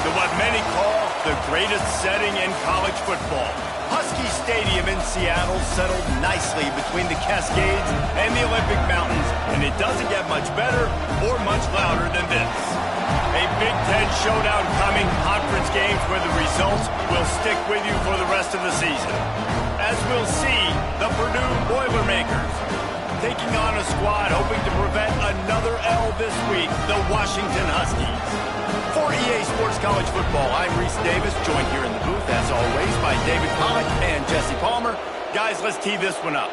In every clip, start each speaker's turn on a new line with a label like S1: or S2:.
S1: to what many call the greatest setting in college football. Husky Stadium in Seattle settled nicely between the Cascades and the Olympic Mountains, and it doesn't get much better or much louder than this. A Big Ten showdown coming, conference games where the results will stick with you for the rest of the season. As we'll see, the Purdue Boilermakers taking on a squad hoping to prevent another L this week, the Washington Huskies. For EA Sports College Football, I'm Reese Davis, joined here in the booth, as always, by David Pollack and Jesse Palmer. Guys, let's tee this one up.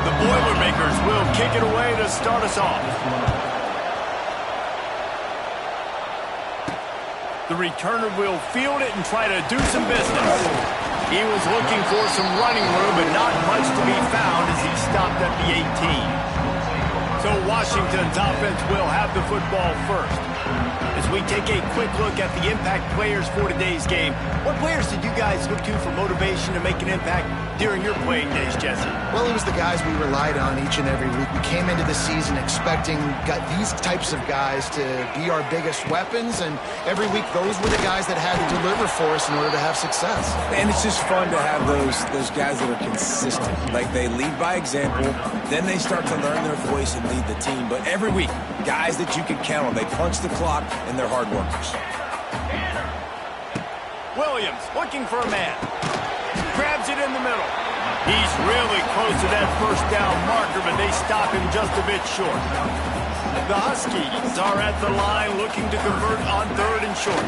S1: The Boilermakers will kick it away to start us off. The returner will field it and try to do some business. He was looking for some running room, but not much to be found as he stopped at the 18. So Washington's offense will have the football first. As we take a quick look at the impact players for today's game, what players did you guys look to for motivation to make an impact during your playing days, Jesse?
S2: Well, it was the guys we relied on each and every week. We came into the season expecting these types of guys to be our biggest weapons, and every week those were the guys that had to deliver for us in order to have success.
S3: And it's just fun to have those guys that are consistent. Like, they lead by example, then they start to learn their voice and lead the team. But every week, guys that you can count on. They punch the clock, and they're hard workers.
S1: Williams looking for a man. Grabs it in the middle. He's really close to that first down marker, but they stop him just a bit short. The Huskies are at the line looking to convert on 3rd and short.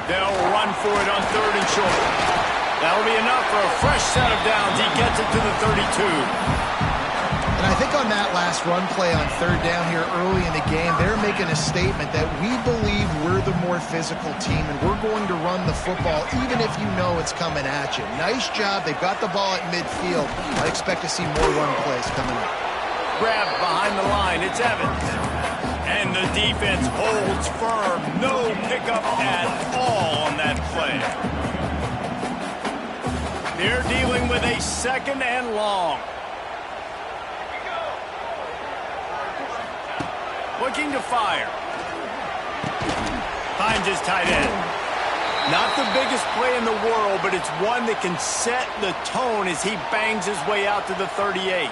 S1: They'll run for it on 3rd and short. That'll be enough for a fresh set of downs. He gets it to the 32.
S2: And I think on that last run play on 3rd down here early in the game, they're making a statement that we believe we're the more physical team and we're going to run the football even if you know it's coming at you. Nice job. They've got the ball at midfield. I expect to see more run plays coming up.
S1: Grab behind the line. It's Evans. And the defense holds firm. No pickup at all on that play. They're dealing with a 2nd and long. Looking to fire. Finds his tight end. Not the biggest play in the world, but it's one that can set the tone as he bangs his way out to the 38.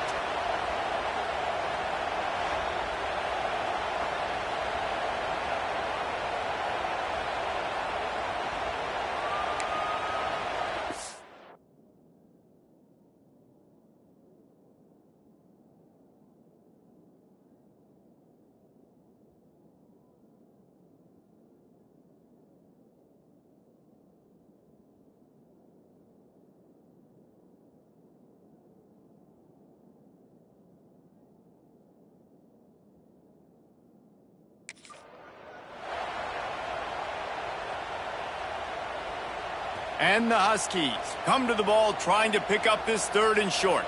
S1: And the Huskies come to the ball trying to pick up this 3rd and short.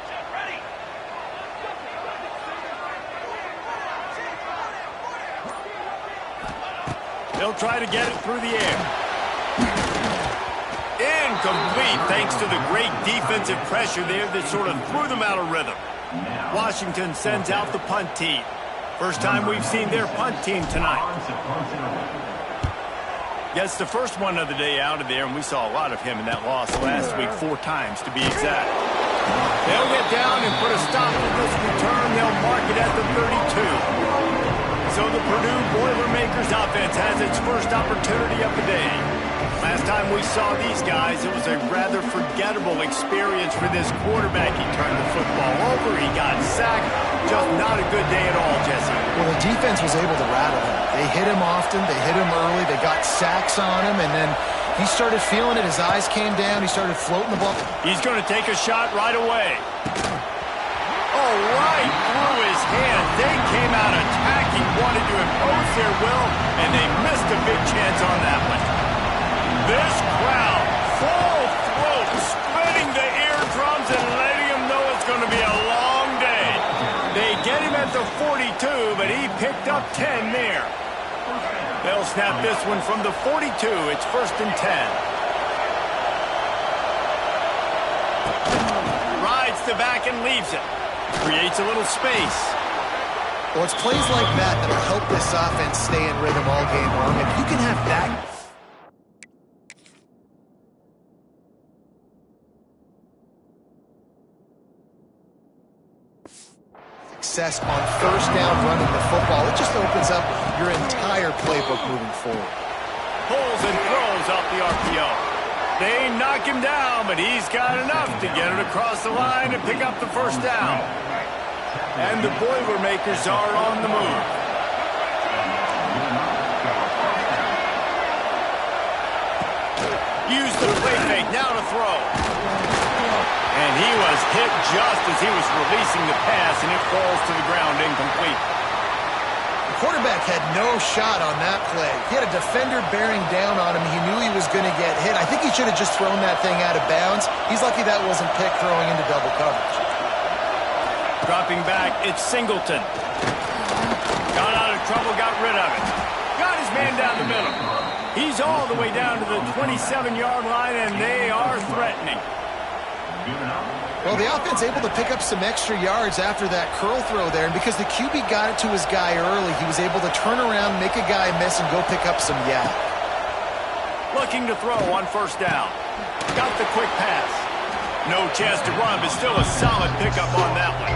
S1: They'll try to get it through the air. Incomplete thanks to the great defensive pressure there that sort of threw them out of rhythm. Washington sends out the punt team. First time we've seen their punt team tonight. Gets the first one of the day out of there, and we saw a lot of him in that loss last week, 4 times to be exact. They'll get down and put a stop to this return. They'll mark it at the 32. So the Purdue Boilermakers offense has its first opportunity of the day. Last time we saw these guys, it was a rather forgettable experience for this quarterback. He turned the football over, he got sacked. Just not a good day at all, Jesse.
S2: Well, the defense was able to rattle him. They hit him often, they hit him early, they got sacks on him, and then he started feeling it. His eyes came down, he started floating the ball.
S1: He's going to take a shot right away. Oh, right through his hand. They came out attacking, wanted to impose their will, and they missed a big chance on that one. This crowd, full throat, splitting the eardrums and letting him know it's going to be a long day. They get him at the 42, but he picked up 10 there. They'll snap this one from the 42. It's 1st and 10. the back and leaves it. Creates a little space.
S2: Well, it's plays like that that'll help this offense stay in rhythm all game long. If you can have that success on first down running the football, it just opens up your entire playbook moving forward.
S1: Pulls and throws off the RPO. They knock him down, but he's got enough to get it across the line and pick up the first down. And the Boilermakers are on the move. Use the play fake, now to throw. And he was hit just as he was releasing the pass, and it falls to the ground incomplete.
S2: The quarterback had no shot on that play. He had a defender bearing down on him. He knew he was going to get hit. I think he should have just thrown that thing out of bounds. He's lucky that wasn't picked throwing into double coverage.
S1: Dropping back, it's Singleton. Got out of trouble, got rid of it. Got his man down the middle. He's all the way down to the 27-yard line, and they are threatening.
S2: Well, the offense able to pick up some extra yards after that curl throw there, and because the QB got it to his guy early, he was able to turn around, make a guy miss, and go pick up some yak.
S1: Looking to throw on first down. Got the quick pass. No chance to run, but still a solid pickup on that one.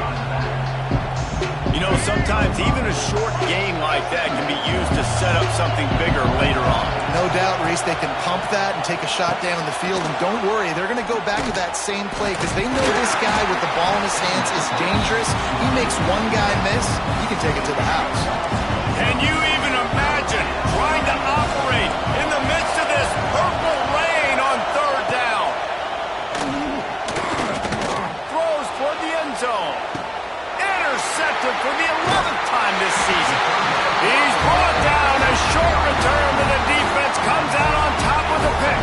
S1: You know, sometimes even a short gain like that can be used to set up something bigger later on.
S2: No doubt, Reese, they can pump that and take a shot down the field. And don't worry, they're going to go back to that same play because they know this guy with the ball in his hands is dangerous. He makes one guy miss, he can take it to the house.
S1: Can you even imagine trying to operate in the midst of this purple rain on third down? Throws toward the end zone. Intercepted for the 11th time this season. He's brought down. A short return, but the defense comes out on top with a pick.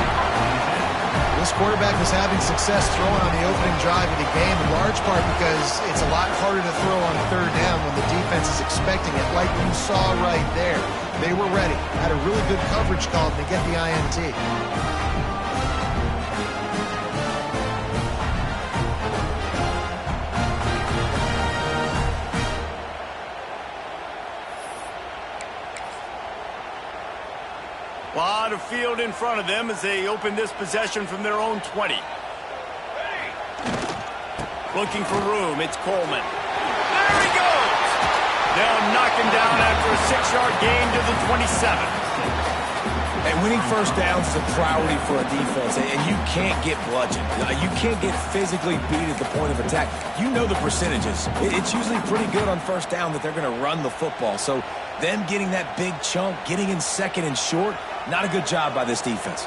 S2: This quarterback was having success throwing on the opening drive of the game, in large part because it's a lot harder to throw on third down when the defense is expecting it, like you saw right there. They were ready. Had a really good coverage call to get the INT.
S1: Lot of field in front of them as they open this possession from their own 20. Looking for room, it's Coleman. There he goes! They'll knock him down after a 6-yard gain to the 27.
S3: And winning first downs is a priority for a defense, and you can't get bludgeoned. You can't get physically beat at the point of attack. You know the percentages. It's usually pretty good on first down that they're going to run the football. So them getting that big chunk, getting in second and short, not a good job by this defense.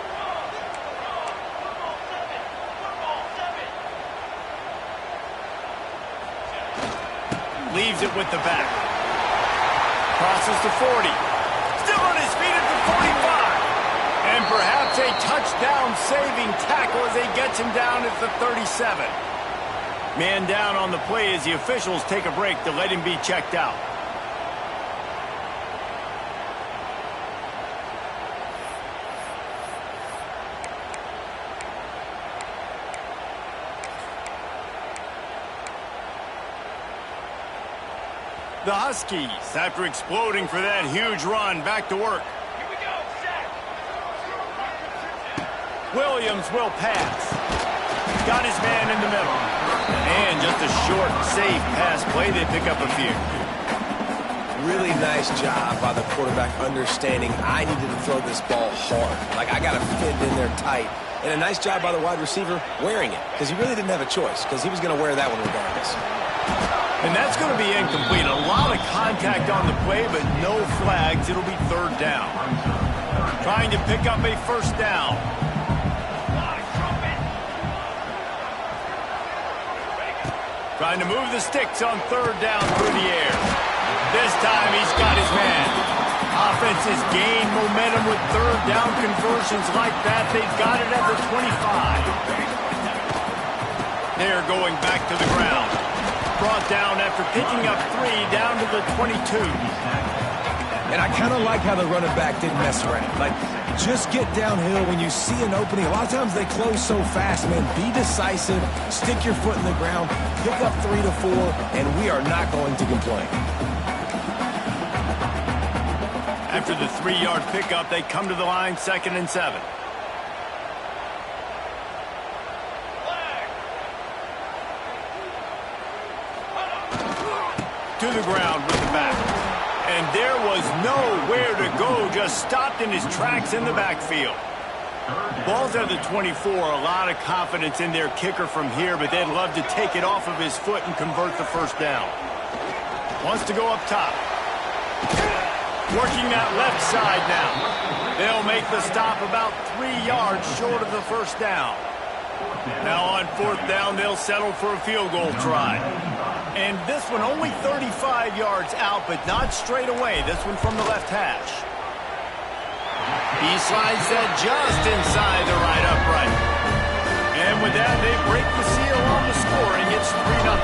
S1: Leaves it with the back. Crosses the 40. Still on his feet at the 45. And perhaps a touchdown-saving tackle as he gets him down at the 37. Man down on the play as the officials take a break to let him be checked out. The Huskies, after exploding for that huge run, back to work. Here we go, set. Williams will pass. Got his man in the middle. And just a short, safe pass play. They pick up a few.
S3: Really nice job by the quarterback understanding I needed to throw this ball hard. Like, I got to fit it in there tight. And a nice job by the wide receiver wearing it because he really didn't have a choice because he was going to wear that one regardless.
S1: And that's going to be incomplete. A lot of contact on the play, but no flags. It'll be third down. Trying to pick up a first down. Trying to move the sticks on third down through the air. This time he's got his man. Offense has gained momentum with third down conversions like that. They've got it at the 25. They're going back to the ground. Brought down after picking up 3 down to the 22.
S3: And I kind of like how the running back didn't mess around. Like, just get downhill when you see an opening. A lot of times they close so fast, man. Be decisive, stick your foot in the ground, pick up 3 to 4, and we are not going to complain.
S1: After the 3-yard pickup, they come to the line, 2nd and 7. To the ground with the back. And there was nowhere to go, just stopped in his tracks in the backfield. Ball's at the 24, a lot of confidence in their kicker from here, but they'd love to take it off of his foot and convert the first down. Wants to go up top. Working that left side now. They'll make the stop about 3 yards short of the first down. Now on 4th down, they'll settle for a field goal try. And this one only 35 yards out, but not straight away. This one from the left hash. He slides that just inside the right upright. And with that, they break the seal on the scoring. It's 3-0.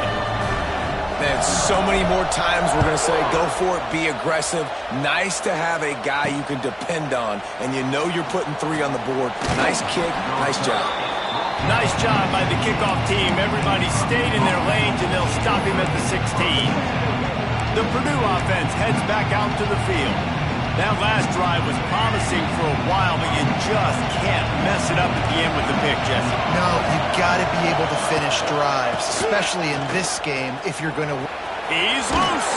S3: Man, so many more times we're going to say, go for it, be aggressive. Nice to have a guy you can depend on, and you know you're putting 3 on the board. Nice kick, nice job.
S1: Nice job by the kickoff team. Everybody stayed in their lanes, and they'll stop him at the 16. The Purdue offense heads back out to the field. That last drive was promising for a while, but you just can't mess it up at the end with the pick, Jesse.
S2: No, you've got to be able to finish drives, especially in this game if you're going to...
S1: He's loose.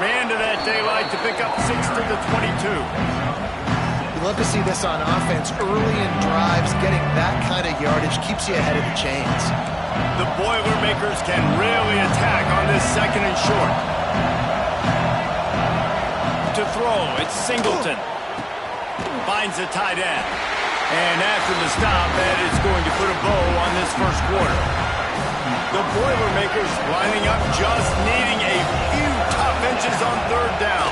S1: Ran to that daylight to pick up 6 to the 22.
S2: You love to see this on offense. Early in drives, getting that kind of yardage keeps you ahead of the chains.
S1: The Boilermakers can really attack on this 2nd and short. To throw, it's Singleton. Finds a tight end. And after the stop, that is going to put a bow on this first quarter. The Boilermakers lining up, just needing a few tough inches on 3rd down.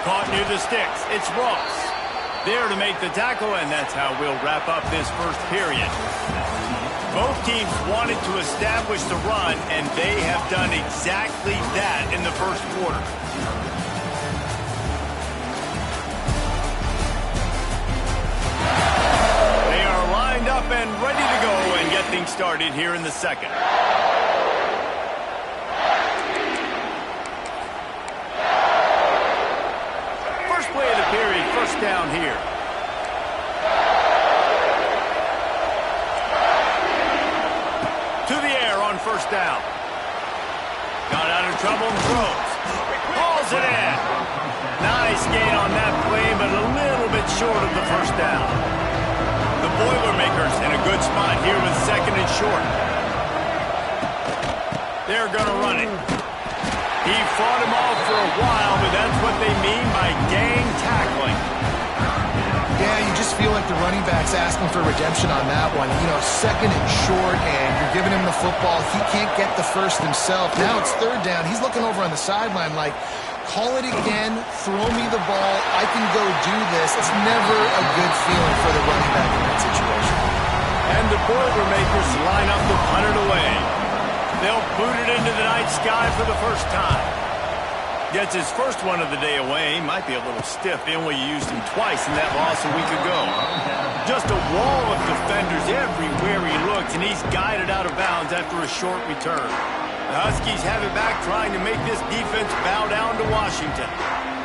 S1: Caught near the sticks. It's Ross. There to make the tackle, and that's how we'll wrap up this first period. Both teams wanted to establish the run, and they have done exactly that in the first quarter. They are lined up and ready to go and get things started here in the 2nd. Play of the period, first down here. To the air on 1st down. Got out of trouble and throws. Hauls it in. Nice gain on that play, but a little bit short of the first down. The Boilermakers in a good spot here with 2nd and short. They're going to run it. He fought him off for a while, but that's what they mean by gang tackling.
S2: Yeah, you just feel like the running back's asking for redemption on that one. You know, 2nd and short, and you're giving him the football. He can't get the first himself. Now it's 3rd down. He's looking over on the sideline like, call it again, throw me the ball, I can go do this. It's never a good feeling for the running back in that situation.
S1: And the Boilermakers line up to punt it away. They'll boot it into the night sky for the first time. Gets his first one of the day away. Might be a little stiff. They only used him twice in that loss a week ago. Just a wall of defenders everywhere he looks, and he's guided out of bounds after a short return. The Huskies have it back, trying to make this defense bow down to Washington.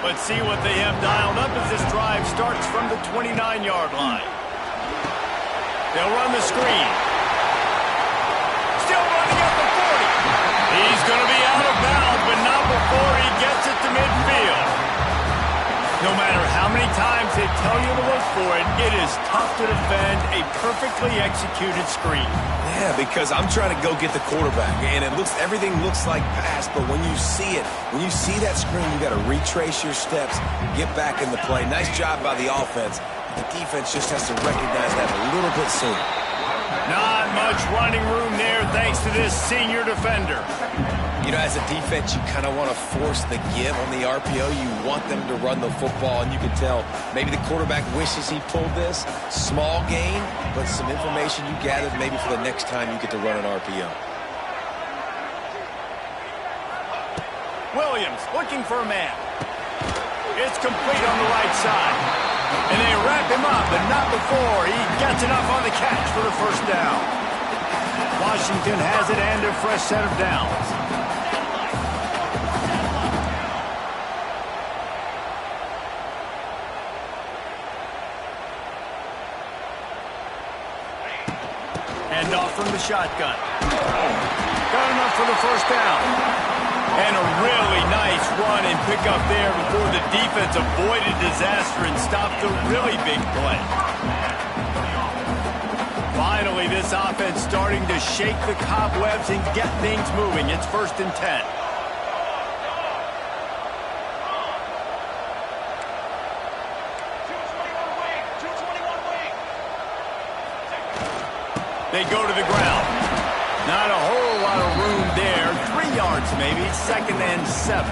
S1: But see what they have dialed up as this drive starts from the 29-yard line. They'll run the screen. Still running at the 40. He's going to be out of bounds, but not before he gets it to midfield. No matter how many times they tell you to look for it, it is tough to defend a perfectly executed screen.
S3: Yeah, because I'm trying to go get the quarterback, and everything looks like pass, but when you see it, when you see that screen, you got to retrace your steps, get back in the play. Nice job by the offense. The defense just has to recognize that a little bit sooner.
S1: Not much running room there thanks to this senior defender.
S3: You know, as a defense, you kind of want to force the give on the RPO. You want them to run the football, and you can tell maybe the quarterback wishes he pulled this. Small gain, but some information you gathered maybe for the next time you get to run an RPO.
S1: Williams looking for a man. It's complete on the right side. And they wrap him up, but not before he gets enough on the catch for the first down. Washington has it and a fresh set of downs. Hand off from the shotgun. Got enough for the first down. And a really nice run and pick up there before the defense avoided disaster and stopped a really big play. Finally, this offense starting to shake the cobwebs and get things moving. It's 1st and 10. They go to the ground. Not a whole lot of room there. 3 yards maybe, 2nd and 7.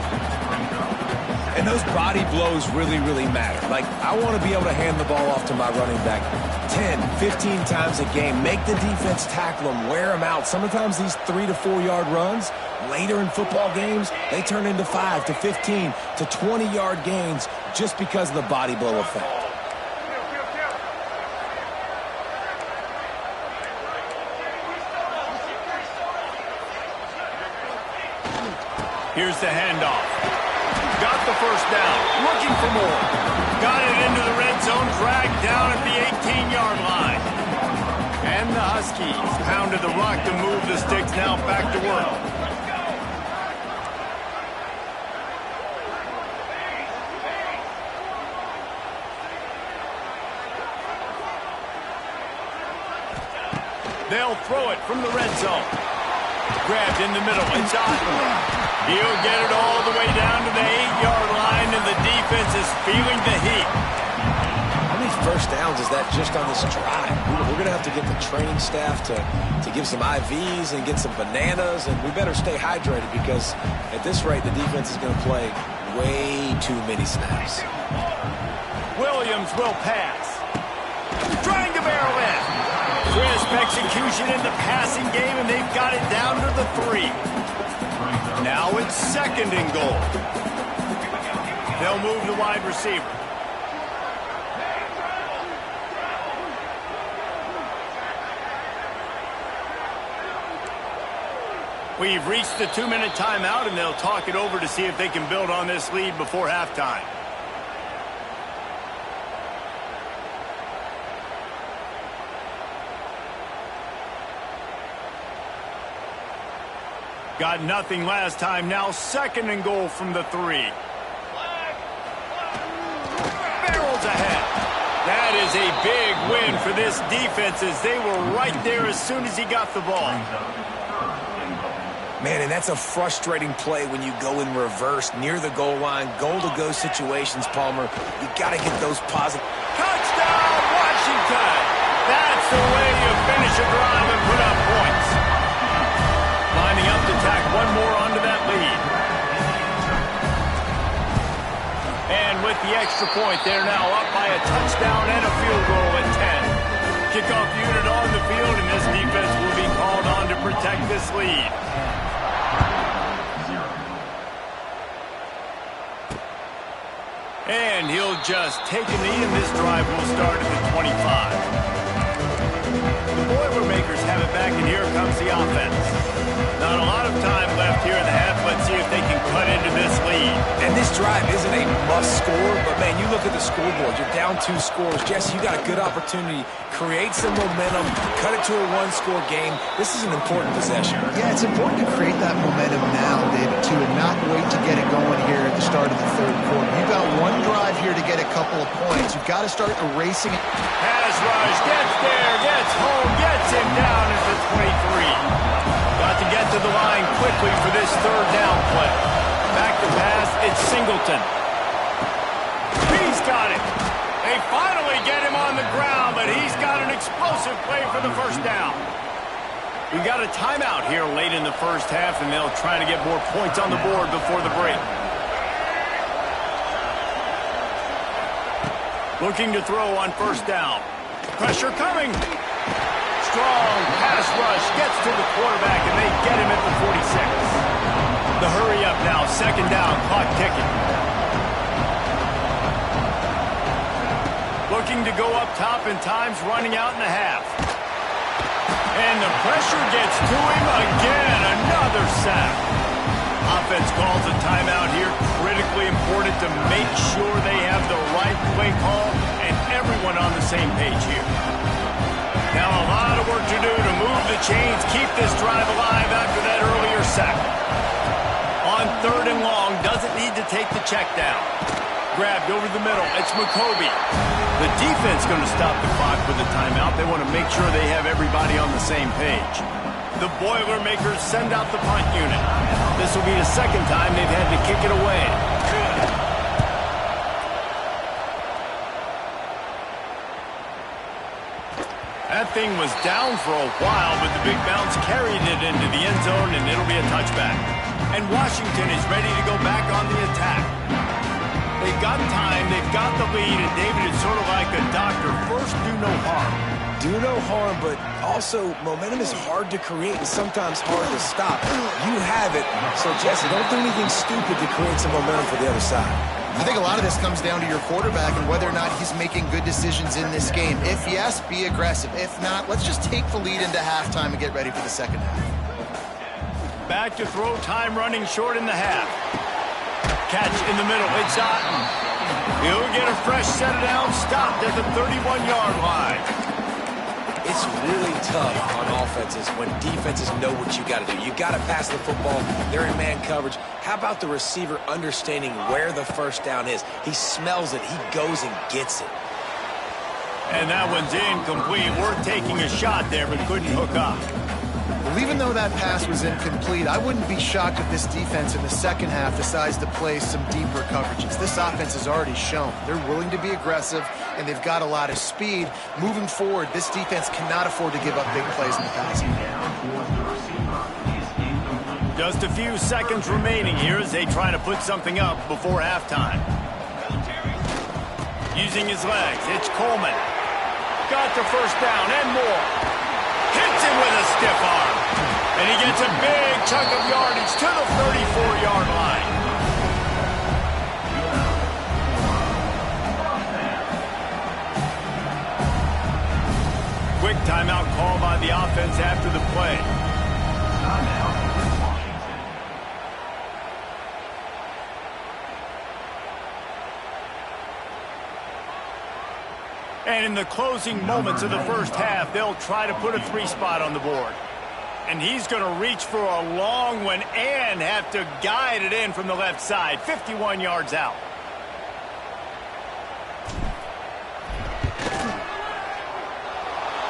S3: And those body blows really, really matter. Like, I want to be able to hand the ball off to my running back 10, 15 times a game. Make the defense tackle them, wear them out. Sometimes these 3 to 4 yard runs, later in football games, they turn into 5 to 15 to 20 yard gains just because of the body blow effect.
S1: Here's the handoff. Got the first down. Looking for more. Got it into the red zone. Dragged down at the 18-yard line. And the Huskies pounded the rock to move the sticks. Now back to work. They'll throw it from the red zone. Grabbed in the middle. It's Otton. He'll get it all the way down to the 8-yard line, and the defense is feeling the heat.
S3: How many first downs is that just on this drive? We're going to have to get the training staff to give some IVs and get some bananas, and we better stay hydrated because at this rate, the defense is going to play way too many snaps.
S1: Williams will pass. Trying to barrel in. Crisp execution in the passing game, and they've got it down to the 3. Now it's 2nd and goal. They'll move the wide receiver. We've reached the 2-minute timeout, and they'll talk it over to see if they can build on this lead before halftime. Got nothing last time. Now 2nd and goal from the 3. Barrels ahead. That is a big win for this defense as they were right there as soon as he got the ball.
S3: Man, and that's a frustrating play when you go in reverse near the goal line, goal-to-go situations, Palmer. You got to get those positive.
S1: Touchdown, Washington! That's the way you finish a drive and put up points. Lining up to tack one more onto that lead. And with the extra point, they're now up by a touchdown and a field goal at 10. Kickoff unit on the field, and this defense will be called on to protect this lead. And he'll just take a knee, and this drive will start at the 25. The Boilermakers have it back, and here comes the offense. Not a lot of time left here in the half. Let's see if they can cut into this lead.
S3: And this drive isn't a must score, but man, you look at the scoreboard. You're down 2 scores. Jesse, you got a good opportunity. Create some momentum. Cut it to a 1-score game. This is an important possession.
S2: Yeah, it's important to create that momentum now, David, too, and not wait to get it going here at the start of the 3rd quarter. You've got one drive here to get a couple of points. You've got to start erasing it.
S1: Pass rush, gets there, gets home, gets him down at the 23. Got to get to the line quickly for this 3rd down play. Back to pass, it's Singleton. He's got it. They finally get him on the ground, but he's got an explosive play for the first down. We got a timeout here late in the first half, and they'll try to get more points on the board before the break. Looking to throw on 1st down. Pressure coming. Strong pass rush gets to the quarterback, and they get him at the 46. The hurry up now, 2nd down, clock ticking. go up top and time's running out in the half. And the pressure gets to him again. Another sack. Offense calls a timeout here. Critically important to make sure they have the right play call and everyone on the same page here. Now a lot of work to do to move the chains, keep this drive alive after that earlier sack. On 3rd and long, doesn't need to take the check down. Grabbed over the middle. It's McCoby. The defense going to stop the clock with a timeout. They want to make sure they have everybody on the same page. The Boilermakers send out the punt unit. This will be the second time they've had to kick it away. That thing was down for a while, but the big bounce carried it into the end zone, and it'll be a touchback. And Washington is ready to go back on the attack. They've got time, they've got the lead, and David is sort of like a doctor. First, do no harm.
S3: Do no harm, but also momentum is hard to create and sometimes hard to stop. You have it, so Jesse, don't do anything stupid to create some momentum for the other side.
S2: I think a lot of this comes down to your quarterback and whether or not he's making good decisions in this game. If yes, be aggressive. If not, let's just take the lead into halftime and get ready for the second half.
S1: Back to throw, time running short in the half. Catch in the middle, it's Otten. He'll get a fresh set down, stopped at the 31-yard line.
S3: It's really tough on offenses when defenses know what you got to do. You got to pass the football. They're in man coverage. How about the receiver understanding where the first down is? He smells it. He goes and gets it.
S1: And that one's incomplete. We're taking a shot there, but couldn't hook up.
S2: Well, even though that pass was incomplete, I wouldn't be shocked if this defense in the second half decides to play some deeper coverages. This offense has already shown they're willing to be aggressive, and they've got a lot of speed. Moving forward, this defense cannot afford to give up big plays in the passing game.
S1: Just a few seconds remaining here as they try to put something up before halftime. Using his legs, it's Coleman. Got the first down and more. Hits him with a stiff arm. And he gets a big chunk of yardage to the 34-yard line. Quick timeout call by the offense after the play. And in the closing moments of the first half, they'll try to put a 3-spot on the board. And he's going to reach for a long one and have to guide it in from the left side, 51 yards out.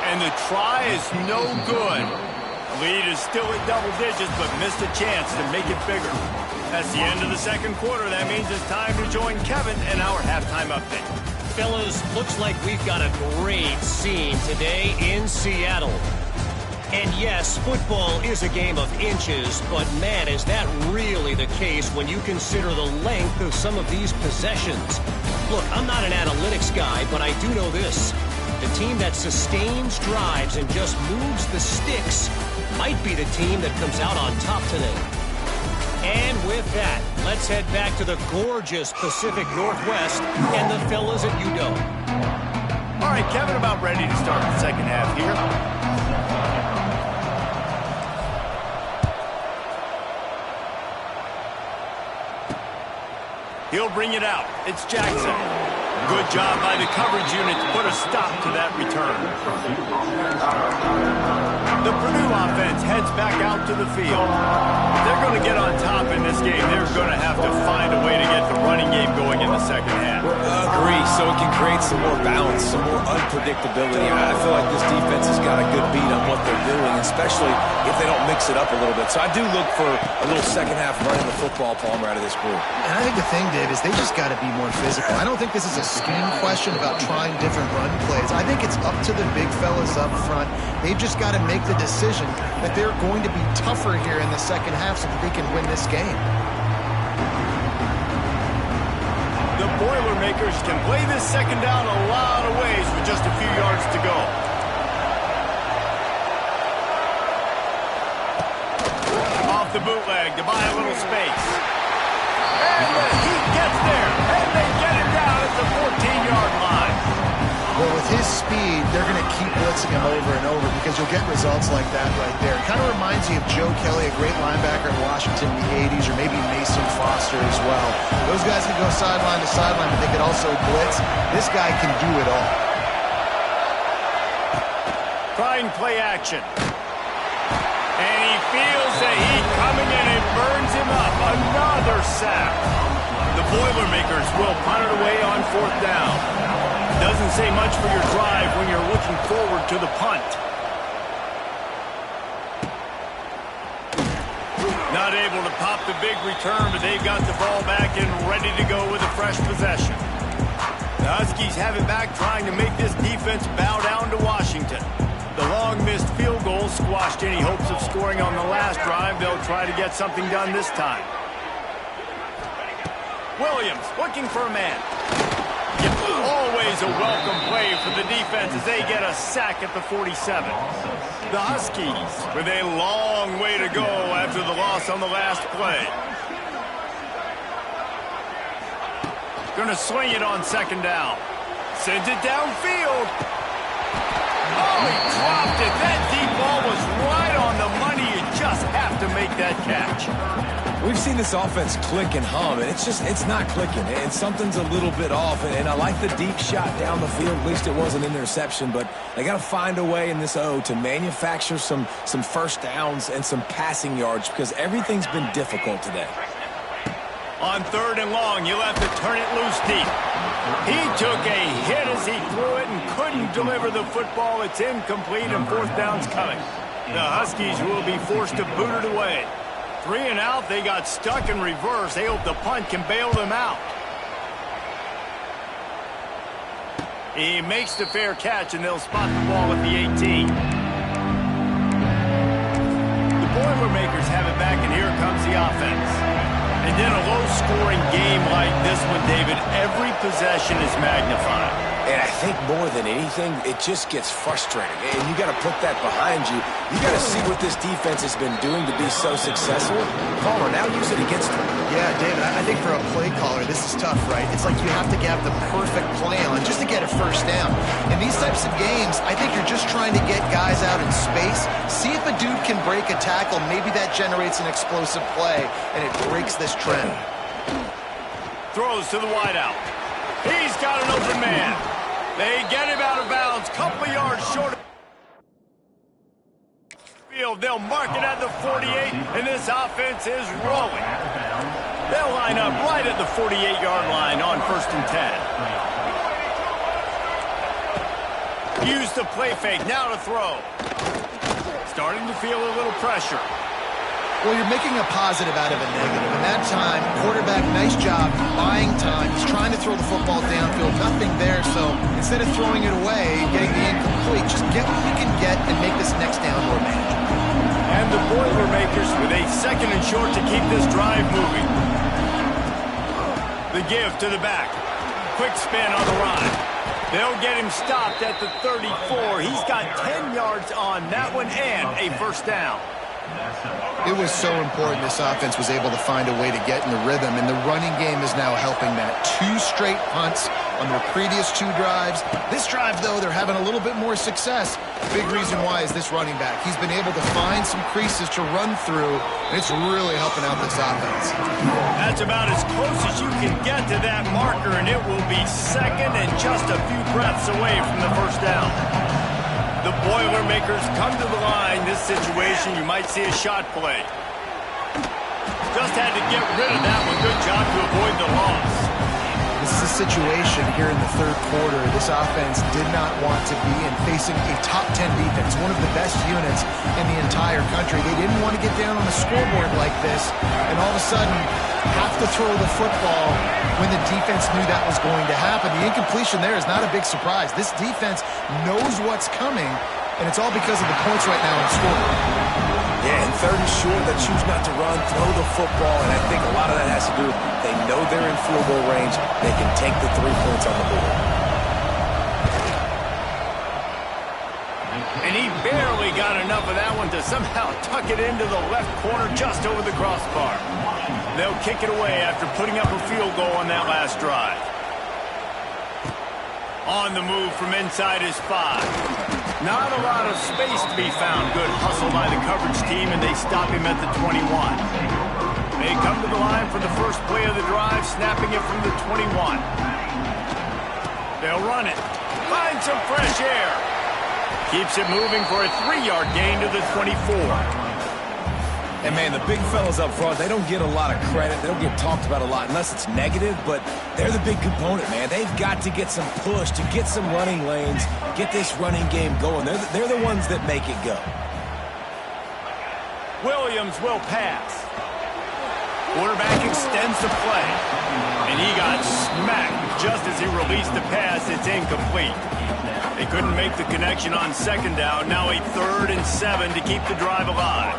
S1: And the try is no good. Lead is still at double digits, but missed a chance to make it bigger. That's the end of the second quarter. That means it's time to join Kevin in our halftime update.
S4: Fellas, looks like we've got a great scene today in Seattle. And yes, football is a game of inches, but man, is that really the case when you consider the length of some of these possessions. Look, I'm not an analytics guy, but I do know this. The team that sustains drives and just moves the sticks might be the team that comes out on top today. And with that, let's head back to the gorgeous Pacific Northwest and the fellas at UW.
S1: All right, Kevin, about ready to start the second half here. He'll bring it out. It's Jackson. Good job by the coverage unit to put a stop to that return. The Purdue offense heads back out to the field. If they're going to get on top in this game, they're going to have to find a way to get the running game going in the second half.
S3: Agree, so it can create some more balance, some more unpredictability. I feel like this defense has got a good beat on what they're doing, especially if they don't mix it up a little bit. So I do look for a little second half running the football, Palmer, out of this group.
S2: And I think the thing, Dave, is they just got to be more physical. I don't think this is a scheme question about trying different run plays. I think it's up to the big fellas up front. They've just got to make the decision that they're going to be tougher here in the second half so that they can win this game.
S1: The Boilermakers can play this second down a lot of ways with just a few yards to go. Off the bootleg to buy a little space. And he gets there, and they get him down at the 14-yard line.
S2: Well, with over and over because you'll get results like that right there. It kind of reminds you of Joe Kelly, a great linebacker in Washington in the 80s, or maybe Mason Foster as well. Those guys can go sideline to sideline, but they can also blitz. This guy can do it all.
S1: Trying play action. And he feels the heat coming and it burns him up. Another sack. The Boilermakers will punt it away on 4th down. Doesn't say much for your drive when you're looking forward to the punt. Not able to pop the big return, but they've got the ball back and ready to go with a fresh possession. The Huskies have it back, trying to make this defense bow down to Washington. The long missed field goal squashed any hopes of scoring on the last drive. They'll try to get something done this time. Williams looking for a man. Always a welcome play for the defense as they get a sack at the 47. The Huskies with a long way to go after the loss on the last play. Gonna swing it on 2nd down. Sends it downfield. Oh, he dropped it. That deep ball was right on the money. You just have to make that catch.
S3: We've seen this offense click and hum, and it's not clicking, and something's a little bit off. And I like the deep shot down the field. At least it wasn't an interception, but they got to find a way in this O to manufacture some first downs and some passing yards because everything's been difficult today.
S1: On 3rd and long, you'll have to turn it loose deep. He took a hit as he threw it and couldn't deliver the football. It's incomplete, and 4th down's coming. The Huskies will be forced to boot it away. 3 and out, they got stuck in reverse. They hope the punt can bail them out. He makes the fair catch, and they'll spot the ball at the 18. The Boilermakers have it back, and here comes the offense. And in a low-scoring game like this one, David, every possession is magnified.
S3: And I think more than anything, it just gets frustrating. And you got to put that behind you. You got to see what this defense has been doing to be so successful. Caller, now use it against them.
S2: Yeah, David, I think for a play caller, this is tough, right? It's like you have to have the perfect play on just to get a first down. In these types of games, I think you're just trying to get guys out in space, see if a dude can break a tackle. Maybe that generates an explosive play, and it breaks this trend.
S1: Throws to the wideout. He's got an open man. They get him out of bounds, couple yards short of field. They'll mark it at the 48, and this offense is rolling. They'll line up right at the 48-yard line on 1st and 10. Use the play fake, now to throw. Starting to feel a little pressure.
S2: Well, you're making a positive out of a negative. And that time, quarterback, nice job buying time. He's trying to throw the football downfield. Nothing there, so instead of throwing it away, getting the incomplete, just get what you can get and make this next down more manageable.
S1: And the Boilermakers with a 2nd and short to keep this drive moving. The give to the back. Quick spin on the run. They'll get him stopped at the 34. He's got 10 yards on that one and a first down.
S2: It was so important this offense was able to find a way to get in the rhythm, and the running game is now helping that. 2 straight punts on their previous 2 drives. This drive, though, they're having a little bit more success. Big reason why is this running back. He's been able to find some creases to run through, and it's really helping out this offense.
S1: That's about as close as you can get to that marker, and it will be 2nd and just a few breaths away from the first down. The Boilermakers come to the line. This situation, you might see a shot play. Just had to get rid of that one. Good job to avoid the loss.
S2: This is a situation here in the 3rd quarter this offense did not want to be in, facing a top 10 defense, one of the best units in the entire country. They didn't want to get down on the scoreboard like this, and all of a sudden have to throw the football when the defense knew that was going to happen. The incompletion there is not a big surprise. This defense knows what's coming, and it's all because of the points right now on the scoreboard.
S3: Yeah, and 3rd and short, they choose not to run, throw the football, and I think a lot of that has to do with they know they're in field goal range. They can take the 3 points on the board.
S1: And he barely got enough of that one to somehow tuck it into the left corner just over the crossbar. They'll kick it away after putting up a field goal on that last drive. On the move from inside his 5. Not a lot of space to be found. Good hustle by the coverage team, and they stop him at the 21. They come to the line for the first play of the drive, snapping it from the 21. They'll run it. Find some fresh air. Keeps it moving for a 3-yard gain to the 24.
S3: And, man, the big fellas up front, they don't get a lot of credit. They don't get talked about a lot unless it's negative, but they're the big component, man. They've got to get some push, to get some running lanes, get this running game going. They're the ones that make it go.
S1: Williams will pass. Quarterback extends the play, and he got smacked just as he released the pass. It's incomplete. They couldn't make the connection on second down. Now a 3rd and 7 to keep the drive alive.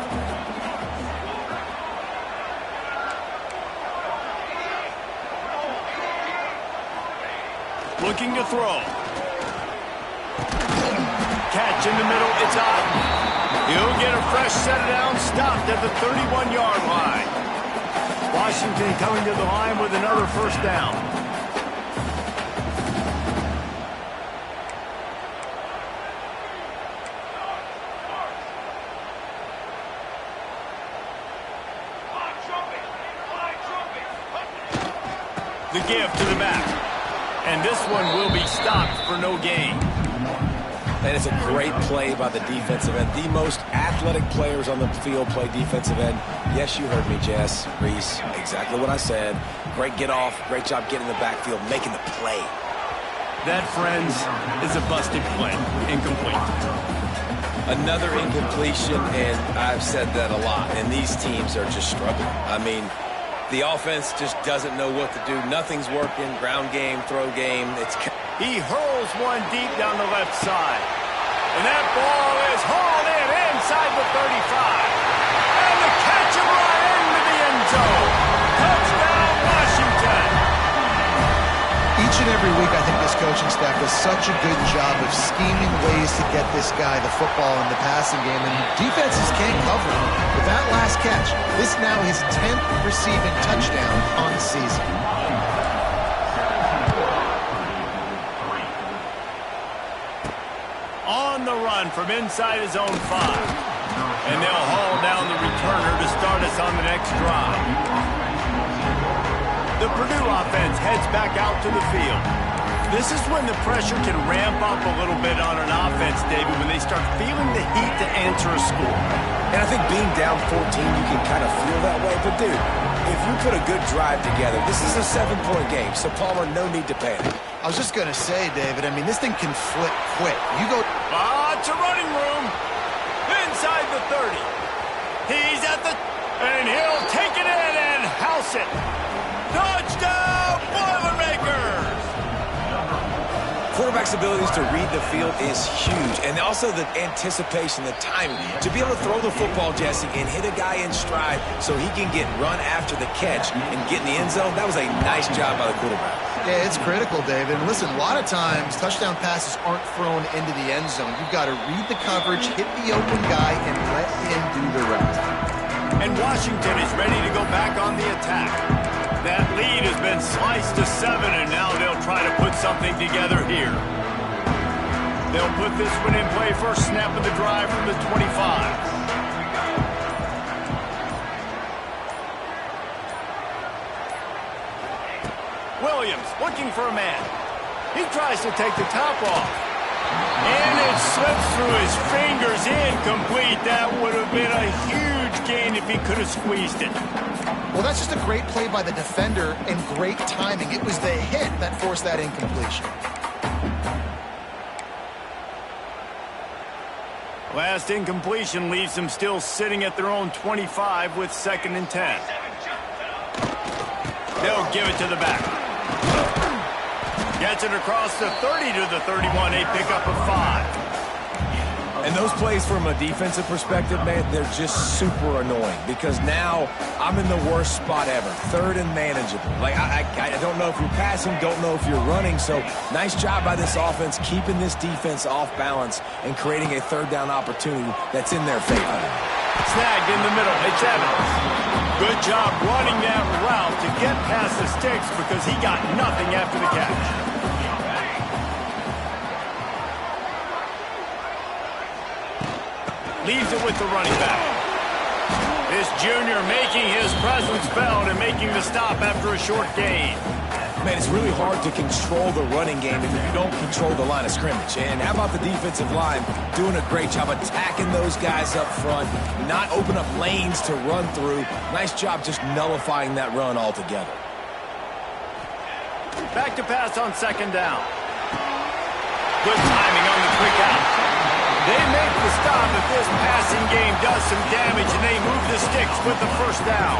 S1: Looking to throw. Catch in the middle. It's out. He'll get a fresh set down. Stopped at the 31-yard line. Washington coming to the line with another first down. The give to the back. And this one will be stopped for no gain.
S3: And it's a great play by the defensive end. The most athletic players on the field play defensive end. Yes, you heard me, Jess, Reese. Exactly what I said. Great get off. Great job getting in the backfield, making the play.
S1: That, friends, is a busted play. Incomplete.
S3: Another incompletion, and I've said that a lot. And these teams are just struggling. I mean, the offense just doesn't know what to do. Nothing's working. Ground game, throw game.
S1: He hurls one deep down the left side. And that ball is hauled in inside the 35. And the catch him right into the end zone. Touchdown, Washington.
S2: Each and every week, I think this coaching staff does such a good job of scheming ways to get this guy the football in the passing game, and defenses can't cover him. With that last catch, this now his 10th receiving touchdown on the season.
S1: On the run from inside his own 5. And they'll haul down the returner to start us on the next drive. The Purdue offense heads back out to the field. This is when the pressure can ramp up a little bit on an offense, David, when they start feeling the heat to answer a score.
S3: And I think being down 14, you can kind of feel that way. But, dude, if you put a good drive together, this is a 7-point game, so Palmer, no need to panic.
S2: I was just going to say, David, I mean, this thing can flip quick. You go...
S1: It's a running room. Inside the 30. He's at the... And he'll take it in and house it. Touchdown, Boilermakers!
S3: Quarterback's abilities to read the field is huge, and also the anticipation, the timing. To be able to throw the football, Jesse, and hit a guy in stride so he can get run after the catch and get in the end zone, that was a nice job by the quarterback.
S2: Yeah, it's critical, David. And listen, a lot of times, touchdown passes aren't thrown into the end zone. You've got to read the coverage, hit the open guy, and let him do the rest.
S1: And Washington is ready to go back on the attack. That lead has been sliced to 7, and now they'll try to put something together here. They'll put this one in play first snap of the drive from the 25. Williams looking for a man. He tries to take the top off. And it slips through his fingers. Incomplete. That would have been a huge gain if he could have squeezed it.
S2: Well, that's just a great play by the defender and great timing. It was the hit that forced that incompletion.
S1: Last incompletion leaves them still sitting at their own 25 with 2nd and 10. They'll give it to the back. Gets it across the 30 to the 31. A pickup of 5.
S3: And those plays from a defensive perspective, man, they're just super annoying because now I'm in the worst spot ever. 3rd and manageable. Like, I don't know if you're passing, don't know if you're running. So nice job by this offense keeping this defense off balance and creating a 3rd down opportunity that's in their favor.
S1: Snagged in the middle. It's Evans. Good job running that route to get past the sticks because he got nothing after the catch. Leaves it with the running back. This junior making his presence felt and making the stop after a short gain.
S3: Man, it's really hard to control the running game if you don't control the line of scrimmage. And how about the defensive line doing a great job attacking those guys up front, not open up lanes to run through. Nice job just nullifying that run altogether.
S1: Back to pass on second down. Good timing on the quick out. They make the stop if this passing game does some damage, and they move the sticks with the first down.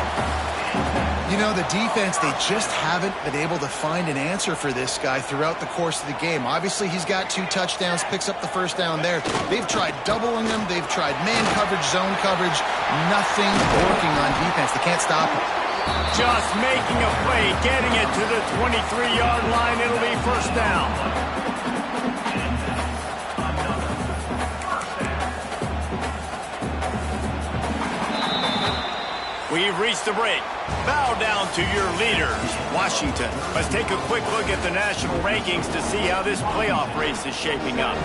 S2: You know, the defense, they just haven't been able to find an answer for this guy throughout the course of the game. Obviously, he's got 2 touchdowns, picks up the first down there. They've tried doubling him. They've tried man coverage, zone coverage. Nothing working on defense. They can't stop him.
S1: Just making a play, getting it to the 23-yard line. It'll be first down. We've reached the break. Bow down to your leaders, Washington. Let's take a quick look at the national rankings to see how this playoff race is shaping up.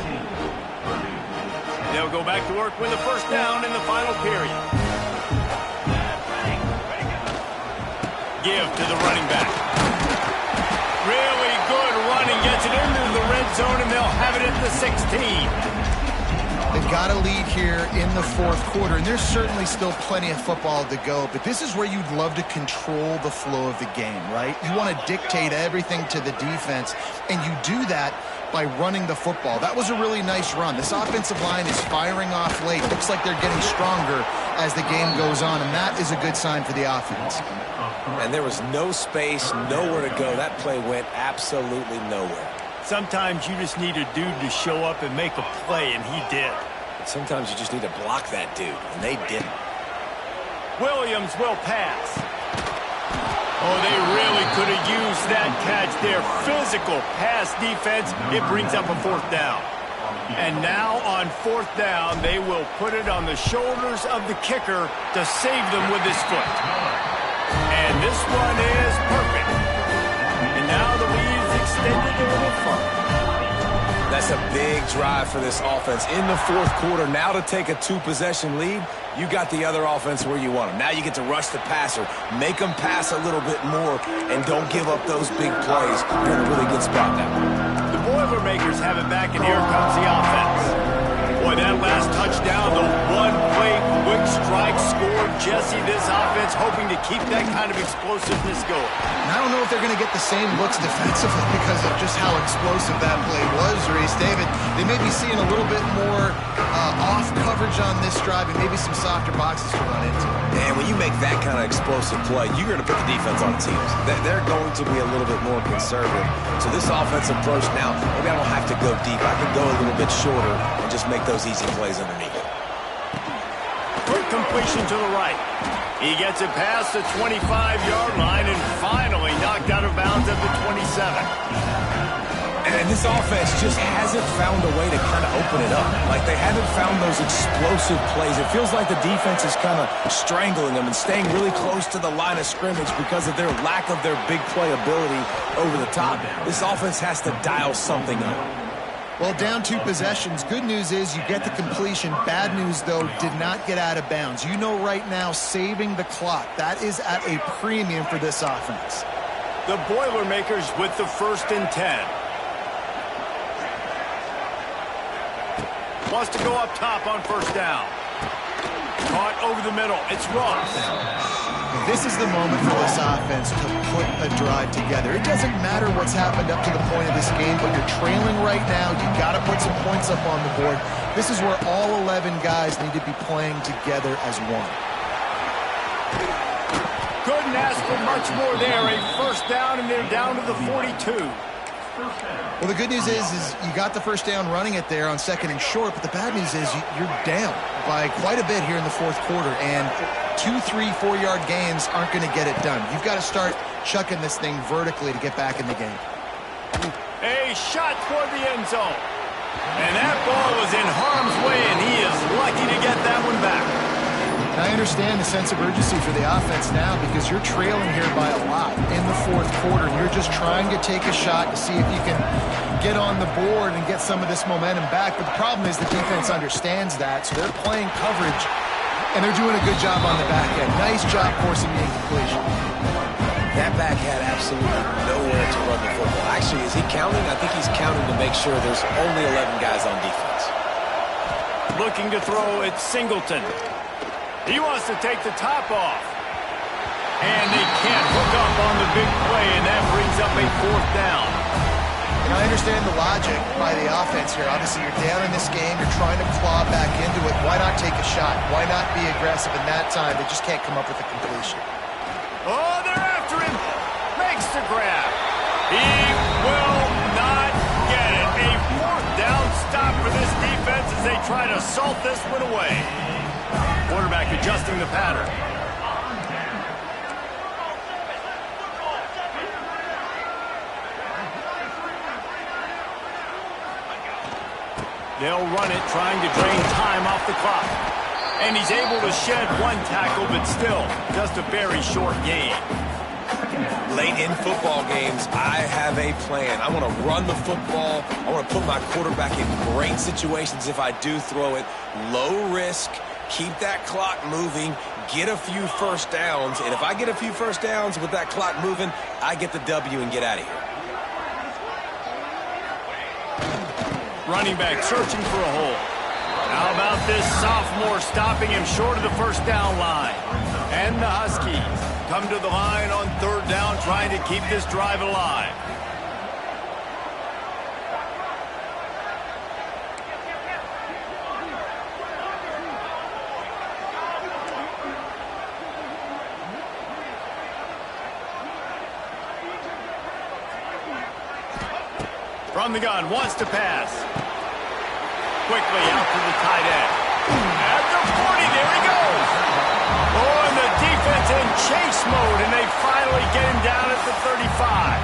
S1: They'll go back to work with the first down in the final period. Give to the running back. Really good running. Gets it into the red zone, and they'll have it at the 16.
S2: They've got a lead here in the fourth quarter, and there's certainly still plenty of football to go, but this is where you'd love to control the flow of the game, right? You want to dictate everything to the defense, and you do that by running the football. That was a really nice run. This offensive line is firing off late. Looks like they're getting stronger as the game goes on, and that is a good sign for the offense.
S3: And there was no space, nowhere to go. That play went absolutely nowhere.
S1: Sometimes you just need a dude to show up and make a play, and he did.
S3: Sometimes you just need to block that dude, and they didn't.
S1: Williams will pass. Oh, they really could have used that catch there. Physical pass defense. It brings up a fourth down. And now on fourth down, they will put it on the shoulders of the kicker to save them with his foot. And this one is perfect. And now the lead is extended a little further.
S3: That's a big drive for this offense in the fourth quarter. Now to take a 2-possession lead, you got the other offense where you want them. Now you get to rush the passer, make them pass a little bit more, and don't give up those big plays. You're in a really good spot now.
S1: The Boilermakers have it back, and here comes the offense. Boy, that last touchdown, the one-play quick strike scored. Jesse, this offense hoping to keep that kind of explosiveness going.
S2: And I don't know if they're going to get the same looks defensively because of just how explosive that play was, Reese. David, they may be seeing a little bit more off coverage on this drive and maybe some softer boxes to run into.
S3: And when you make that kind of explosive play, you're going to put the defense on its heels. They're going to be a little bit more conservative. So this offensive approach now, maybe I don't have to go deep. I can go a little bit shorter and just make those easy plays underneath.
S1: Quick completion to the right. He gets it past the 25-yard line and finally knocked out of bounds at the 27.
S3: And this offense just hasn't found a way to kind of open it up. Like they haven't found those explosive plays. It feels like the defense is kind of strangling them and staying really close to the line of scrimmage because of their lack of their big play ability over the top. This offense has to dial something up.
S2: Well, down 2 possessions. Good news is you get the completion. Bad news, though, did not get out of bounds. You know right now, saving the clock. That is at a premium for this offense.
S1: The Boilermakers with the 1st and 10. Wants to go up top on first down. Caught over the middle. It's Ross.
S2: This is the moment for this offense to put a drive together. It doesn't matter what's happened up to the point of this game, but you're trailing right now. You got to put some points up on the board. This is where all 11 guys need to be playing together as one.
S1: Couldn't ask for much more there. A first down, and they're down to the 42.
S2: Well, the good news is you got the first down running it there on 2nd and short, but the bad news is you're down by quite a bit here in the fourth quarter, and 2, 3, 4-yard gains aren't going to get it done. You've got to start chucking this thing vertically to get back in the game.
S1: A shot toward the end zone. And that ball was in harm's way, and he is lucky to get that one back.
S2: And I understand the sense of urgency for the offense now because you're trailing here by a lot in the fourth quarter. And you're just trying to take a shot to see if you can get on the board and get some of this momentum back. But the problem is the defense understands that, so they're playing coverage, and they're doing a good job on the back end. Nice job forcing the incompletion.
S3: That back had absolutely nowhere to run the football. Actually, is he counting? I think he's counting to make sure there's only 11 guys on defense.
S1: Looking to throw at Singleton. He wants to take the top off. And they can't hook up on the big play, and that brings up a fourth down.
S2: And I understand the logic by the offense here. Obviously, you're down in this game. You're trying to claw back into it. Why not take a shot? Why not be aggressive in that time? They just can't come up with a completion.
S1: Oh, they're after him. Makes the grab. He will not get it. A fourth down stop for this defense as they try to salt this one away. Quarterback adjusting the pattern. They'll run it, trying to drain time off the clock. And he's able to shed one tackle, but still, just a very short gain.
S3: Late in football games, I have a plan. I want to run the football. I want to put my quarterback in great situations if I do throw it. Low risk, keep that clock moving, get a few first downs. And if I get a few first downs with that clock moving, I get the W and get out of here.
S1: Running back searching for a hole. How about this sophomore stopping him short of the first down line? And the Huskies come to the line on third down, trying to keep this drive alive. From the gun, wants to pass. Quickly out to the tight end. At the 40, there he goes. Oh, and the defense in chase mode, and they finally get him down at the 35.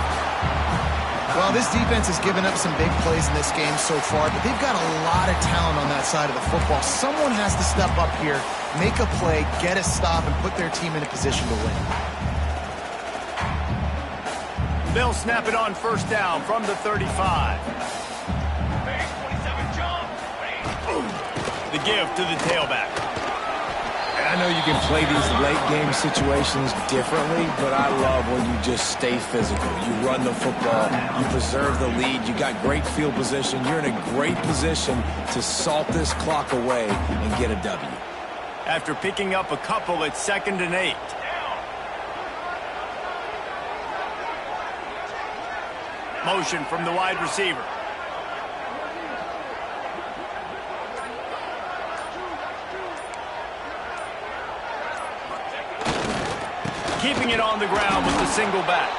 S2: Well, this defense has given up some big plays in this game so far, but they've got a lot of talent on that side of the football. Someone has to step up here, make a play, get a stop, and put their team in a position to win.
S1: They'll snap it on first down from the 35. The give to the tailback.
S3: I know you can play these late game situations differently, but I love when you just stay physical. You run the football, you preserve the lead, you got great field position, you're in a great position to salt this clock away and get a W.
S1: After picking up a couple, it's 2nd and 8. Motion from the wide receiver. Keeping it on the ground with the single back.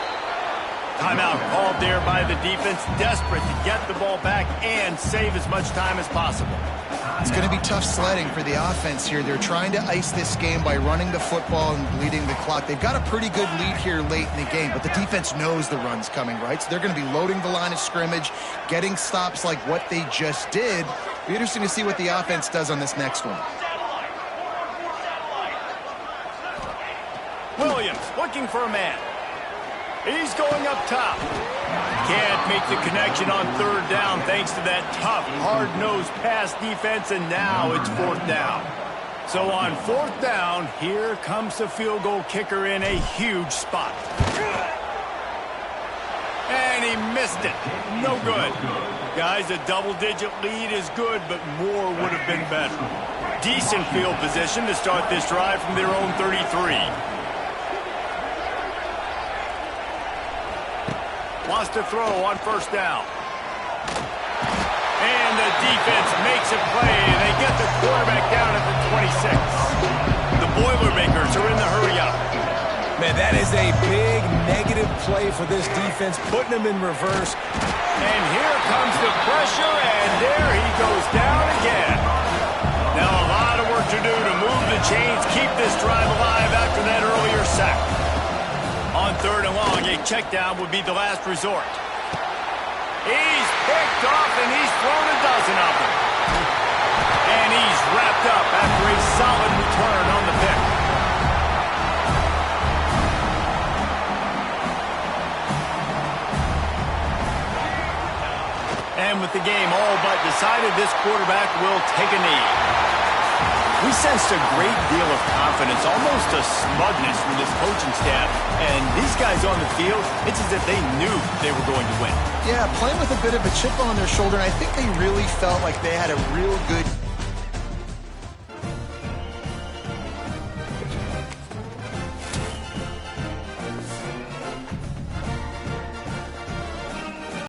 S1: Timeout called there by the defense, desperate to get the ball back and save as much time as possible.
S2: It's going to be tough sledding for the offense here. They're trying to ice this game by running the football and bleeding the clock. They've got a pretty good lead here late in the game, but the defense knows the run's coming, right? So they're going to be loading the line of scrimmage, getting stops like what they just did. It'll be interesting to see what the offense does on this next one.
S1: Williams looking for a man. He's going up top. Can't make the connection on third down thanks to that tough, hard-nosed pass defense, and now it's fourth down. So on fourth down, here comes the field goal kicker in a huge spot. And he missed it. No good. Guys, a double-digit lead is good, but more would have been better. Decent field position to start this drive from their own 33. Wants to throw on first down. And the defense makes a play, and they get the quarterback down at the 26. The Boilermakers are in the hurry-up.
S3: Man, that is a big negative play for this defense, putting them in reverse.
S1: And here comes the pressure, and there he goes down again. Now a lot of work to do to move the chains, keep this drive alive after that earlier sack. On third and long, a check down would be the last resort. He's picked off, and he's thrown a dozen of them. And he's wrapped up after a solid return on the pitch. ran with the game all but decided this quarterback will take a knee. We sensed a great deal of confidence, almost a smugness from this coaching staff. And these guys on the field, it's as if they knew they were going to win.
S2: Yeah, playing with a bit of a chip on their shoulder. And I think they really felt like they had a real good